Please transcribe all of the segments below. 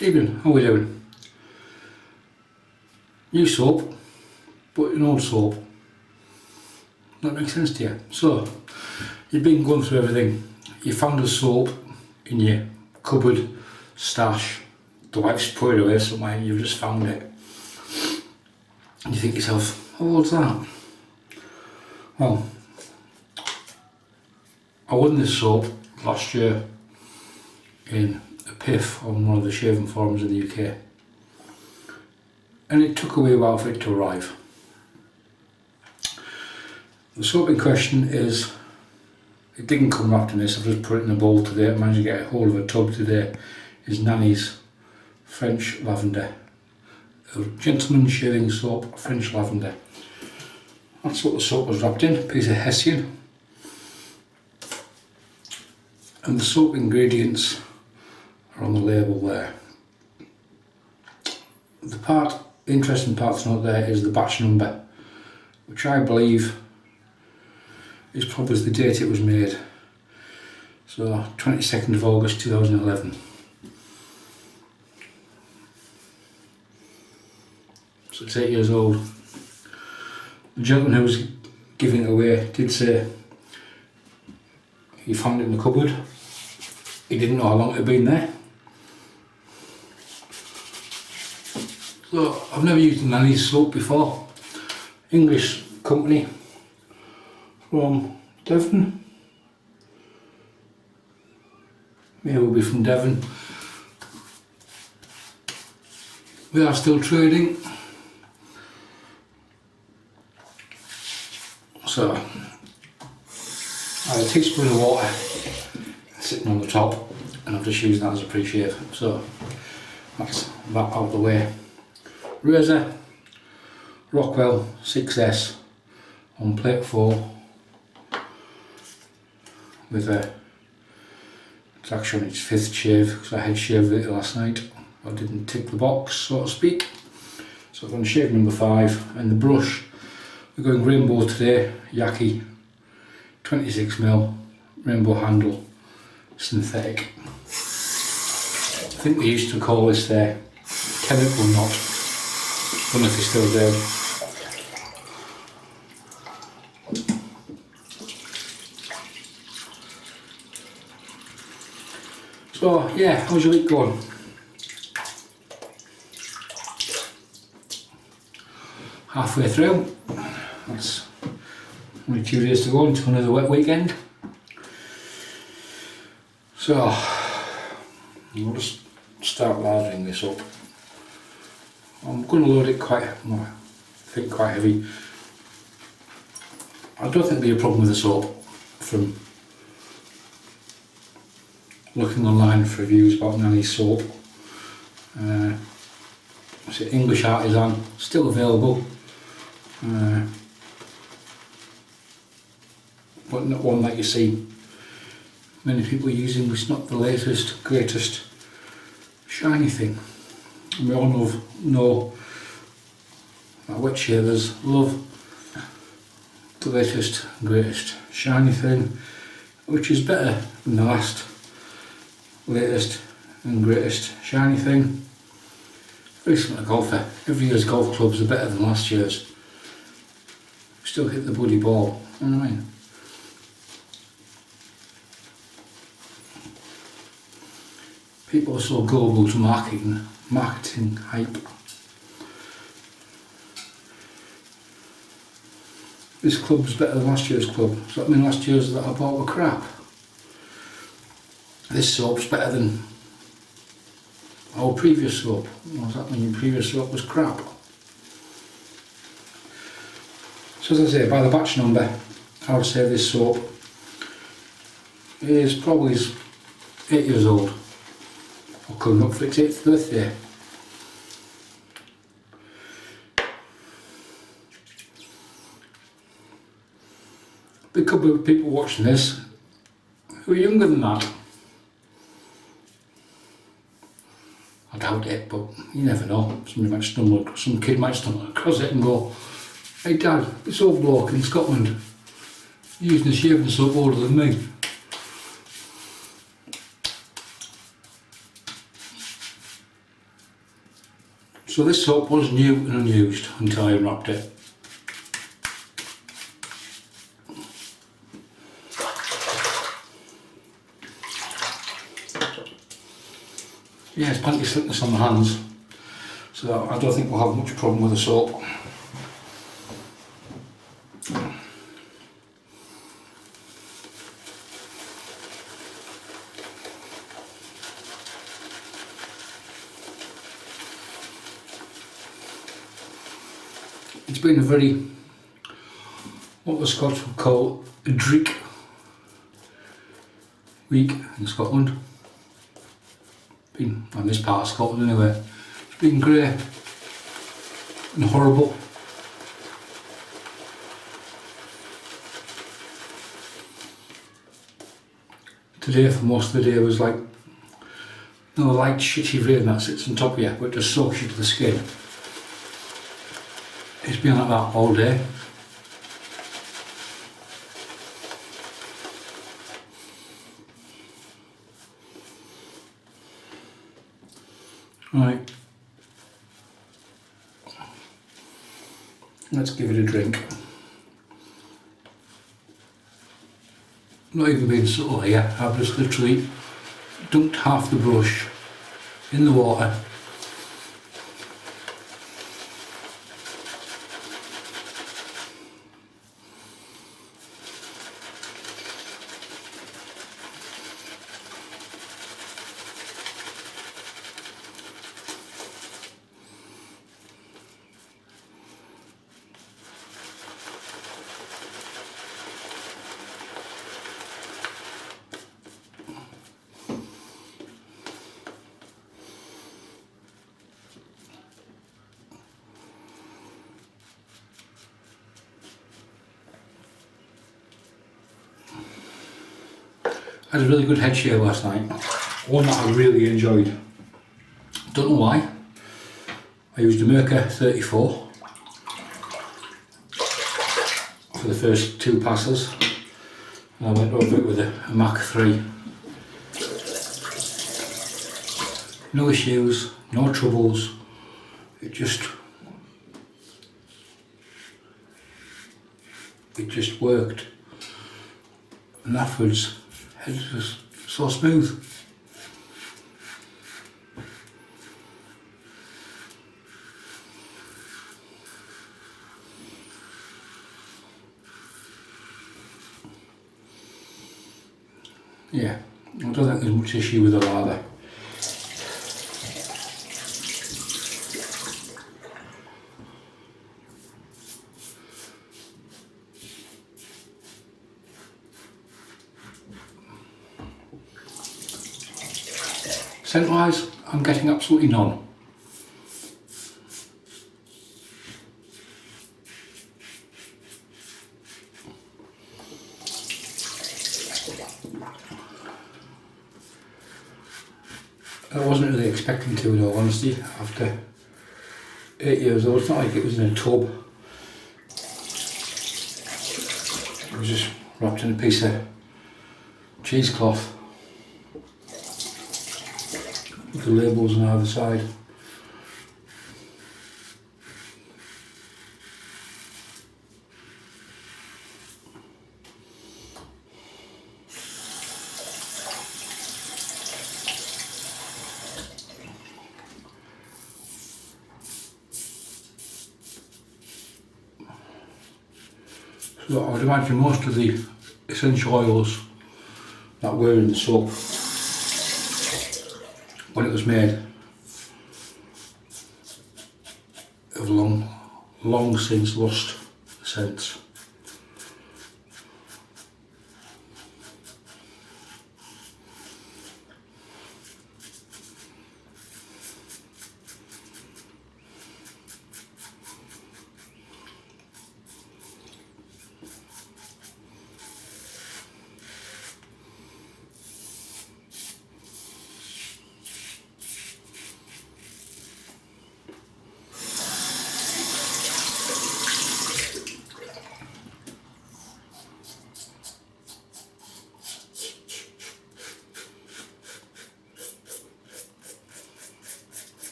Evening, how are we doing? New soap, but an old soap. That makes sense to you. So, you've been going through everything. You found a soap in your cupboard, stash, the wife's put it away somewhere, you've just found it. And you think to yourself, oh, what's that? Well, I won this soap last year in a piff on one of the shaving forums in the UK, and it took a wee while for it to arrive. The soap in question is, it didn't come wrapped in this, I've just put it in a bowl today. I managed to get a hold of a tub today. Is Nanny's French Lavender, a gentleman's shaving soap, French Lavender. That's what the soap was wrapped in, a piece of Hessian. And the soap ingredients are on the label there. The interesting part to note there is the batch number, which I believe is probably the date it was made. So 22nd of August 2011. So it's 8 years old. The gentleman who was giving it away did say he found it in the cupboard. He didn't know how long it had been there. So I've never used Nanny's soap before. English company from Devon. Maybe we'll be from Devon. We are still trading. So I have a teaspoon of water sitting on the top, and I've just used that as a pre-shave. So that's that out of the way. Razor, Rockwell 6S on plate 4 with it's actually on its 5th shave because I had shaved it last night. I didn't tick the box, so to speak. So I've gone shave number 5, and the brush, we're going rainbow today, Yaqi 26mm rainbow handle synthetic. I think we used to call this there chemical knot. Don't know if it's still there. So yeah, how's your week going? Halfway through. That's only 2 days to go until another wet weekend. So I'll just start lathering this up. I'm going to load it quite heavy. I don't think there'll be a problem with the soap from looking online for reviews about Nanny's soap. It's an English artisan, still available, but not one that you see many people using. It's not the latest, greatest, shiny thing. And we all know that wet shavers love the latest, greatest, shiny thing, which is better than the last, latest and greatest shiny thing. Very similar to golfer. Every year's golf clubs are better than last year's. Still hit the bloody ball, you know what I mean? People are so gullible to marketing hype. This club's better than last year's club. So that means last year's that I bought were crap. This soap's better than our previous soap. What does that mean? Previous soap was crap. So as I say, by the batch number, I would say this soap is probably 8 years old, or coming up for its 8th birthday. There could be people watching this who are younger than that. I doubt it, but you never know. Some kid might stumble across it and go, "Hey Dad, this old bloke in Scotland using a shaving soap older than me." So this soap was new and unused until I unwrapped it. Yeah, there's plenty of slickness on the hands, so I don't think we'll have much problem with the soap. It's been a very, what the Scots would call a dreek week in Scotland. Been on this part of Scotland anyway. It's been grey and horrible. Today for most of the day was like, no light shitty rain that sits on top of you, but just soaks you to the skin. It's been like that all day. Right, let's give it a drink. Not even being subtle here, I've just literally dunked half the brush in the water. I had a really good head shave last night, one that I really enjoyed. Don't know why. I used a Merca 34 for the first two passes, and I went over it with a Mach 3. No issues, no troubles, it just worked, and afterwards it was so smooth. Yeah, I don't think there's much issue with the lather. Scent wise, I'm getting absolutely none. I wasn't really expecting to, in all honesty, after 8 years old. It's not like it was in a tub. It was just wrapped in a piece of cheesecloth with the labels on either side. So I would imagine most of the essential oils that were in the soap when it was made have long since lost the scents.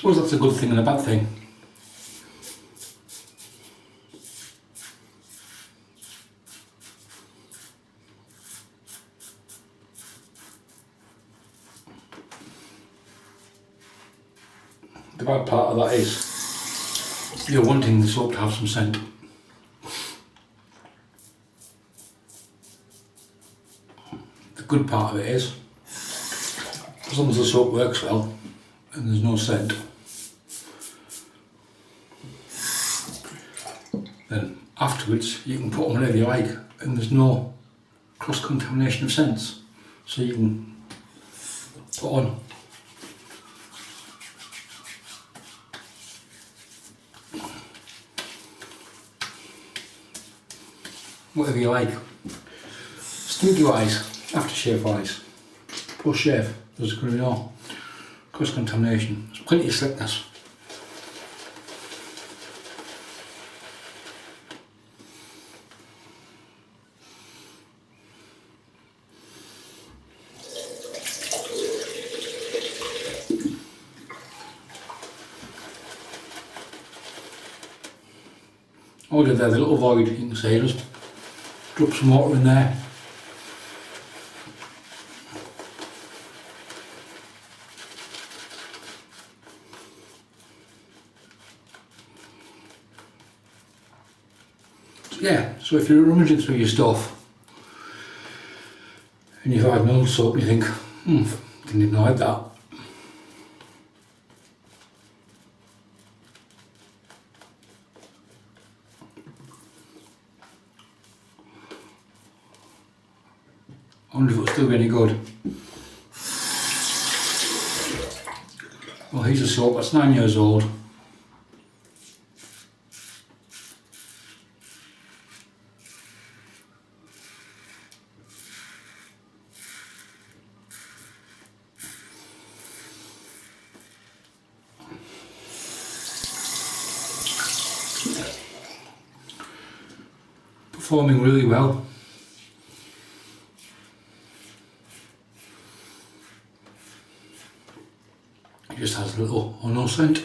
suppose that's a good thing and a bad thing. The bad part of that is you're wanting the soap to have some scent. The good part of it is, as long as the soap works well and there's no scent, then afterwards you can put on whatever you like and there's no cross-contamination of scents. So you can put on whatever you like. Stinky wise, aftershave wise, post shave, there's going to be no cross contamination. There's plenty of slickness. All I did there, the little void, you can see, just drop some water in there. So yeah, so if you're rummaging through your stuff and you've had an old soap and you think, didn't even know I had that. I wonder if it'll still be any good. Well, here's a soap that's 9 years old. Performing really well. It just has a little or no scent.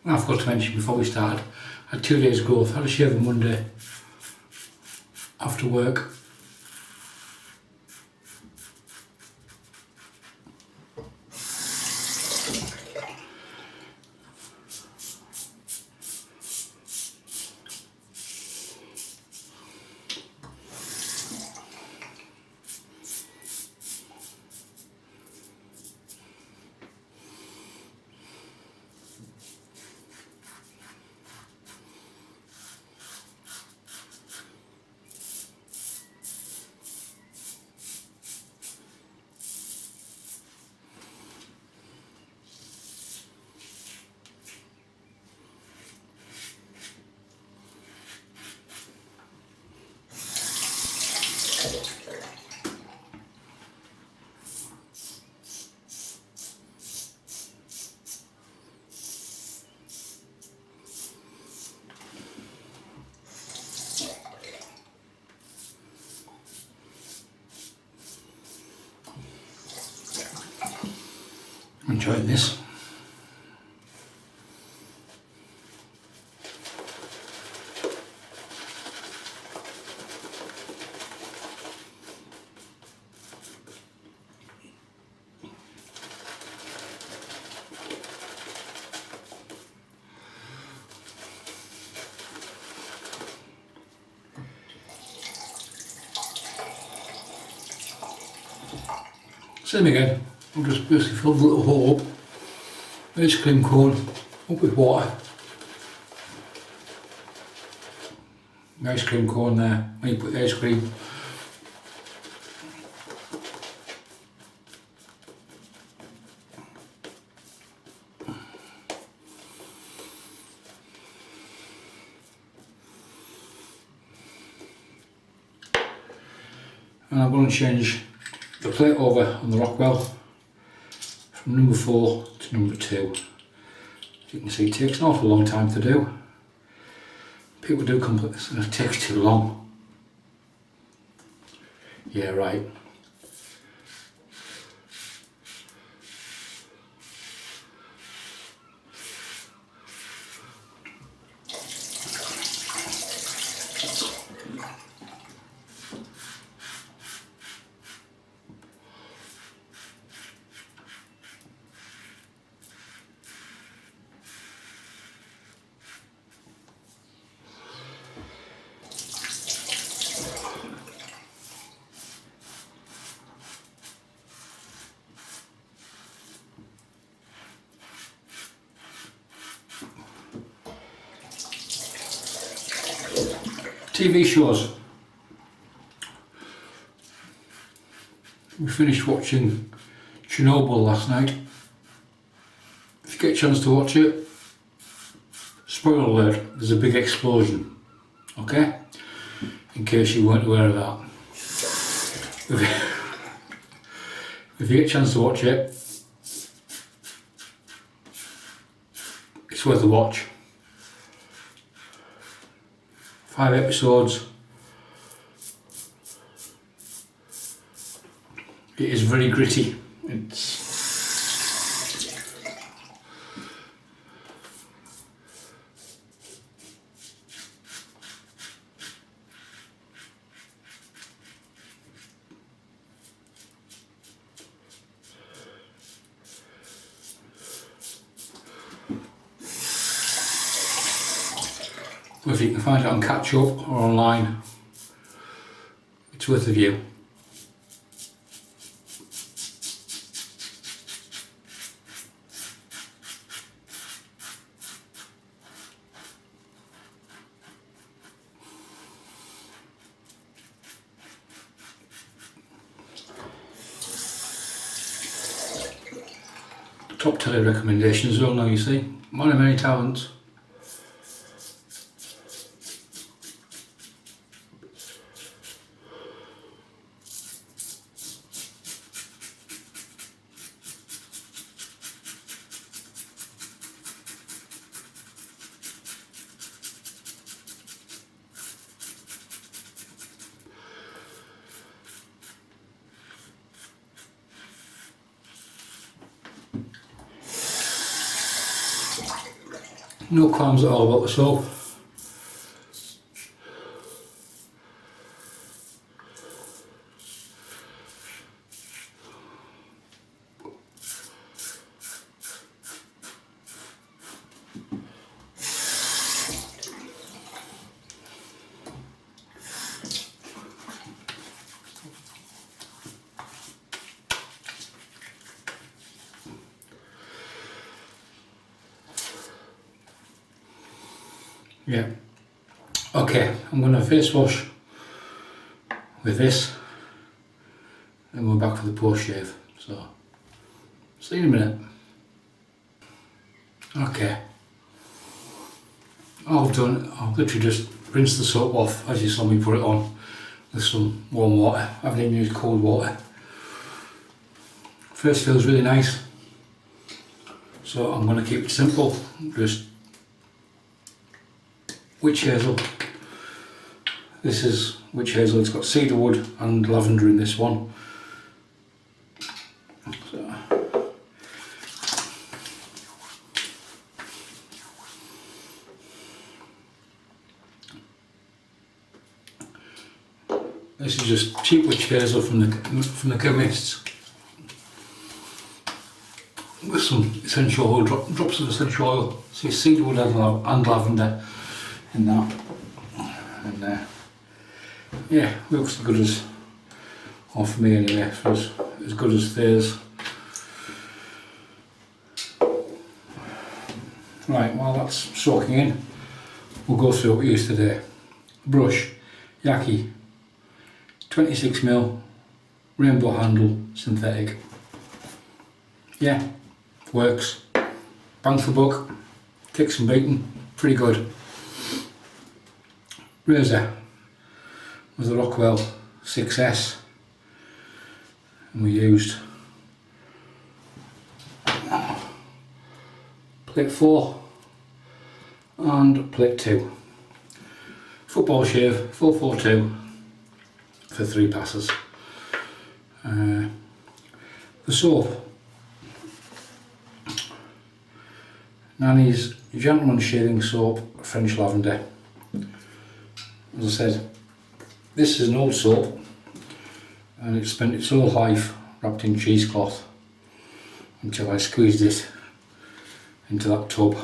I forgot to mention before we started, I had 2 days growth. I had a shave on Monday after work. I'm enjoying this. Same again, I'll just basically fill the little hole up, ice cream cone up with water. The ice cream cone there, when you put the ice cream. And I'm going to change the plate over on the Rockwell from number 4 to number 2. As you can see, it takes an awful long time to do. People do complain this and it takes too long. Yeah, right. TV shows. We finished watching Chernobyl last night. If you get a chance to watch it, spoiler alert, there's a big explosion. Okay? In case you weren't aware of that. If you get a chance to watch it, it's worth a watch. 5 episodes. It is very gritty. It's if you can find it on Catch Up or online, it's worth a view. Top telly recommendations as well now, you see. Man of many talents. No qualms at all about the soap. Yeah. Okay, I'm going to face wash with this and we're back for the post shave. So, see you in a minute. Okay. All I've done, I've literally just rinsed the soap off as you saw me put it on with some warm water. I haven't even used cold water. First feels really nice. So I'm going to keep it simple. Just witch hazel. This is witch hazel. It's got cedar wood and lavender in this one. So This is just cheap witch hazel from the chemists, with some essential oil, drops of essential oil. So cedarwood and lavender in that, and yeah, looks as good as, or for me anyway, as good as theirs. Right, while that's soaking in, we'll go through what we used today. Brush, Yaqi, 26mm, rainbow handle, synthetic. Yeah, works. Bang for buck, kicks and beating, pretty good. Razor was a Rockwell 6S, and we used plate 4 and plate 2. Football shave 442 for 3 passes. The soap, Nanny's Gentleman Shaving Soap, French Lavender. As I said, this is an old soap and it spent its whole life wrapped in cheesecloth until I squeezed it into that tub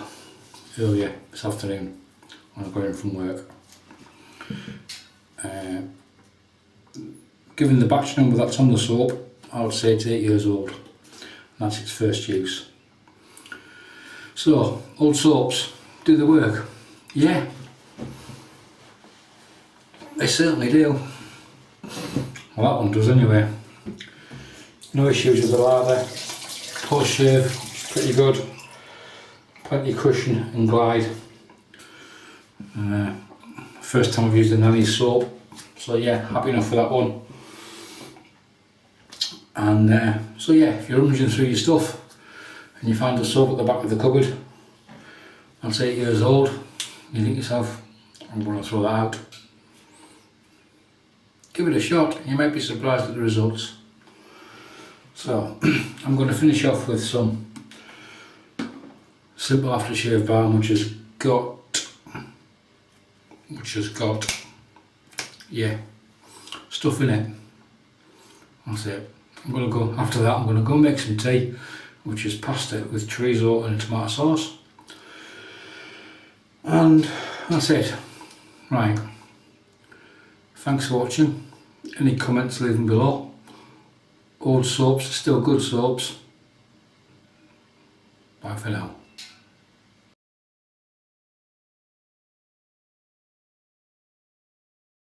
earlier this afternoon when I got in from work. Given the batch number that's on the soap, I would say it's 8 years old, and that's its first use. So, old soaps, do the work? Yeah, they certainly do. Well, that one does anyway. No issues with the lather. Post shave, pretty good. Plenty of cushion and glide. First time I've used a Nanny soap, so yeah, happy enough with that one. And so yeah, if you're rummaging through your stuff and you find a soap at the back of the cupboard that's 8 years old, you think to yourself, I'm going to throw that out. Give it a shot, you might be surprised at the results. So I'm going to finish off with some simple aftershave balm which has got yeah, stuff in it. That's it. I'm going to go, after that I'm going to go make some tea, which is pasta with chorizo and tomato sauce. And that's it. Right. Thanks for watching. Any comments, leave them below. Old soaps, still good soaps. Bye for now.